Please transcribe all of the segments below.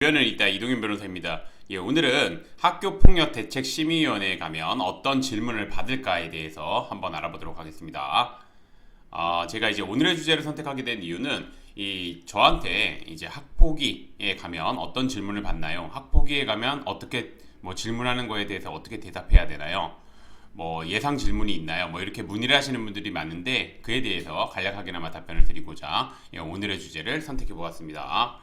변을 잇다 이동현 변호사입니다. 오늘은 학교폭력대책심의위원회에 가면 어떤 질문을 받을까에 대해서 한번 알아보도록 하겠습니다. 제가 이제 오늘의 주제를 선택하게 된 이유는 저한테 이제 학폭위에 가면 어떤 질문을 받나요? 학폭위에 가면 어떻게 질문하는 거에 대해서 어떻게 대답해야 되나요? 예상 질문이 있나요? 이렇게 문의를 하시는 분들이 많은데 그에 대해서 간략하게나마 답변을 드리고자 오늘의 주제를 선택해 보았습니다.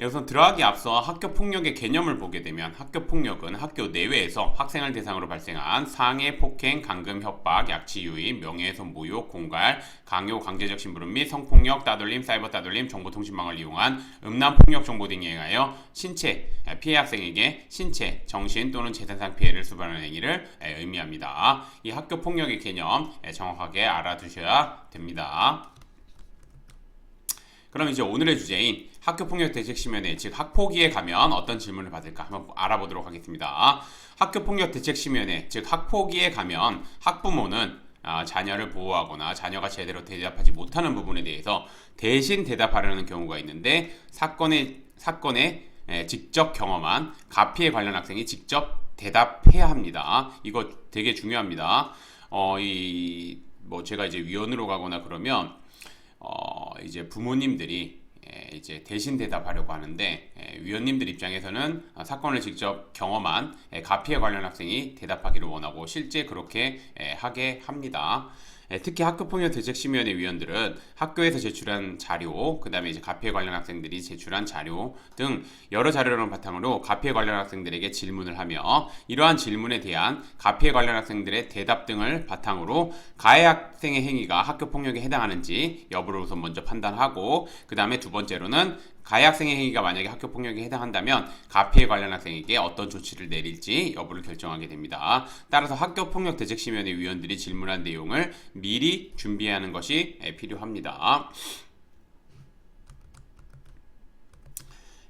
우선 들어가기 앞서 학교폭력의 개념을 보게 되면 학교폭력은 학교 내외에서 학생을 대상으로 발생한 상해, 폭행, 감금, 협박, 약치, 유인, 명예훼손, 모욕, 공갈, 강요, 강제적 심부름 및 성폭력, 따돌림, 사이버 따돌림, 정보통신망을 이용한 음란폭력 정보 등에 의하여 피해 학생에게 신체, 정신 또는 재산상 피해를 수반하는 행위를 의미합니다. 이 학교폭력의 개념 정확하게 알아두셔야 됩니다. 그럼 이제 오늘의 주제인 학교폭력대책심의위원회, 즉 학폭위에 가면 어떤 질문을 받을까 한번 알아보도록 하겠습니다. 학교폭력대책심의위원회, 즉 학폭위에 가면 학부모는 자녀를 보호하거나 자녀가 제대로 대답하지 못하는 부분에 대해서 대신 대답하려는 경우가 있는데 사건에 직접 경험한 가피에 관련 학생이 직접 대답해야 합니다. 이거 되게 중요합니다. 제가 이제 위원으로 가거나 그러면 이제 부모님들이 이제 대신 대답하려고 하는데 위원님들 입장에서는 사건을 직접 경험한 가피에 관련 학생이 대답하기를 원하고 실제 그렇게 하게 합니다. 특히 학교폭력대책심의위원회 위원들은 학교에서 제출한 자료, 그 다음에 이제 가피에 관련 학생들이 제출한 자료 등 여러 자료를 바탕으로 가피에 관련 학생들에게 질문을 하며 이러한 질문에 대한 가피에 관련 학생들의 대답 등을 바탕으로 가해 학생의 행위가 학교폭력에 해당하는지 여부를 우선 먼저 판단하고 그 다음에 두 번째로는 가해 학생의 행위가 만약에 학교폭력에 해당한다면 가피에 관련 학생에게 어떤 조치를 내릴지 여부를 결정하게 됩니다. 따라서 학교폭력대책심의위원회 위원들이 질문한 내용을 미리 준비하는 것이 필요합니다.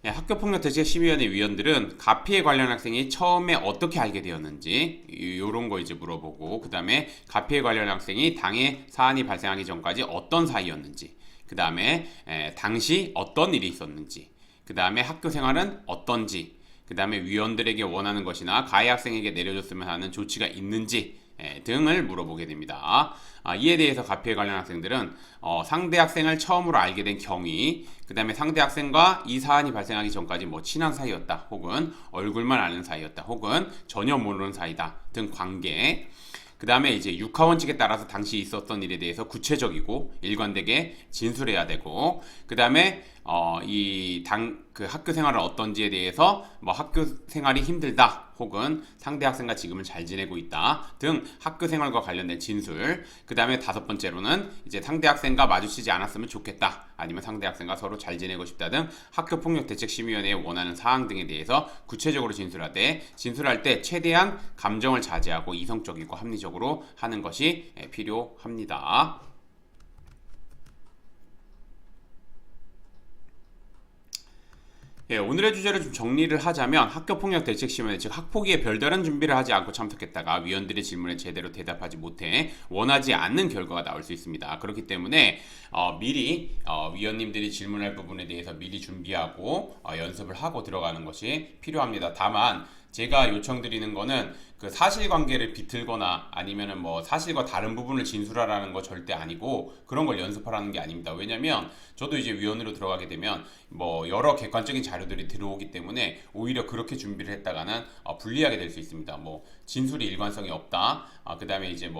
학교폭력대책심의위원회 위원들은 가피에 관련 학생이 처음에 어떻게 알게 되었는지 이런 거 이제 물어보고 그 다음에 가피에 관련 학생이 당해 사안이 발생하기 전까지 어떤 사이였는지 그 다음에 당시 어떤 일이 있었는지 그 다음에 학교 생활은 어떤지 그 다음에 위원들에게 원하는 것이나 가해 학생에게 내려줬으면 하는 조치가 있는지 등을 물어보게 됩니다. 이에 대해서 가피에 관련 학생들은 상대 학생을 처음으로 알게 된 경위, 그 다음에 상대 학생과 이 사안이 발생하기 전까지 친한 사이였다, 혹은 얼굴만 아는 사이였다, 혹은 전혀 모르는 사이다 등 관계, 그 다음에 이제 육하원칙에 따라서 당시 있었던 일에 대해서 구체적이고 일관되게 진술해야 되고, 그 다음에 그 학교 생활은 어떤지에 대해서 학교 생활이 힘들다 혹은 상대 학생과 지금은 잘 지내고 있다 등 학교 생활과 관련된 진술, 그 다음에 다섯 번째로는 이제 상대 학생과 마주치지 않았으면 좋겠다 아니면 상대 학생과 서로 잘 지내고 싶다 등 학교폭력대책심의위원회에 원하는 사항 등에 대해서 구체적으로 진술할 때 최대한 감정을 자제하고 이성적이고 합리적으로 하는 것이 필요합니다. 오늘의 주제를 좀 정리를 하자면 학교폭력대책심의위원회, 즉 학폭위에 별다른 준비를 하지 않고 참석했다가 위원들의 질문에 제대로 대답하지 못해 원하지 않는 결과가 나올 수 있습니다. 그렇기 때문에 미리 위원님들이 질문할 부분에 대해서 미리 준비하고 연습을 하고 들어가는 것이 필요합니다. 다만 제가 요청드리는 거는 그 사실관계를 비틀거나 아니면은 사실과 다른 부분을 진술하라는 거 절대 아니고 그런 걸 연습하라는 게 아닙니다. 왜냐면 저도 이제 위원으로 들어가게 되면 여러 객관적인 자료들이 들어오기 때문에 오히려 그렇게 준비를 했다가는 불리하게 될 수 있습니다. 진술이 일관성이 없다. 그 다음에 이제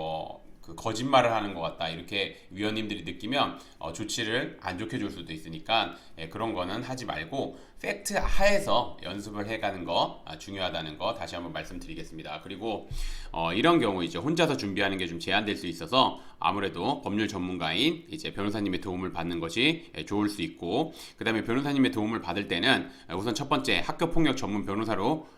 그 거짓말을 하는 것 같다 이렇게 위원님들이 느끼면 조치를 안 좋게 줄 수도 있으니까 그런 거는 하지 말고 팩트 하에서 연습을 해가는 거 중요하다는 거 다시 한번 말씀드리겠습니다. 그리고 이런 경우 이제 혼자서 준비하는 게 좀 제한될 수 있어서 아무래도 법률 전문가인 이제 변호사님의 도움을 받는 것이 좋을 수 있고, 그 다음에 변호사님의 도움을 받을 때는 우선 첫 번째 학교폭력 전문 변호사로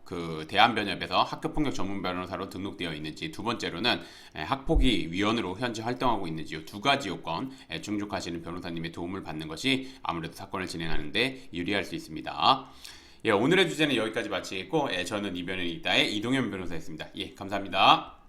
그 대한변협에서 학교폭력 전문 변호사로 등록되어 있는지, 두 번째로는 학폭위 위원으로 현재 활동하고 있는지 이 두 가지 요건 충족하시는 변호사님의 도움을 받는 것이 아무래도 사건을 진행하는데 유리할 수 있습니다. 오늘의 주제는 여기까지 마치겠고 저는 이변을 잇다의 이동현 변호사였습니다. 감사합니다.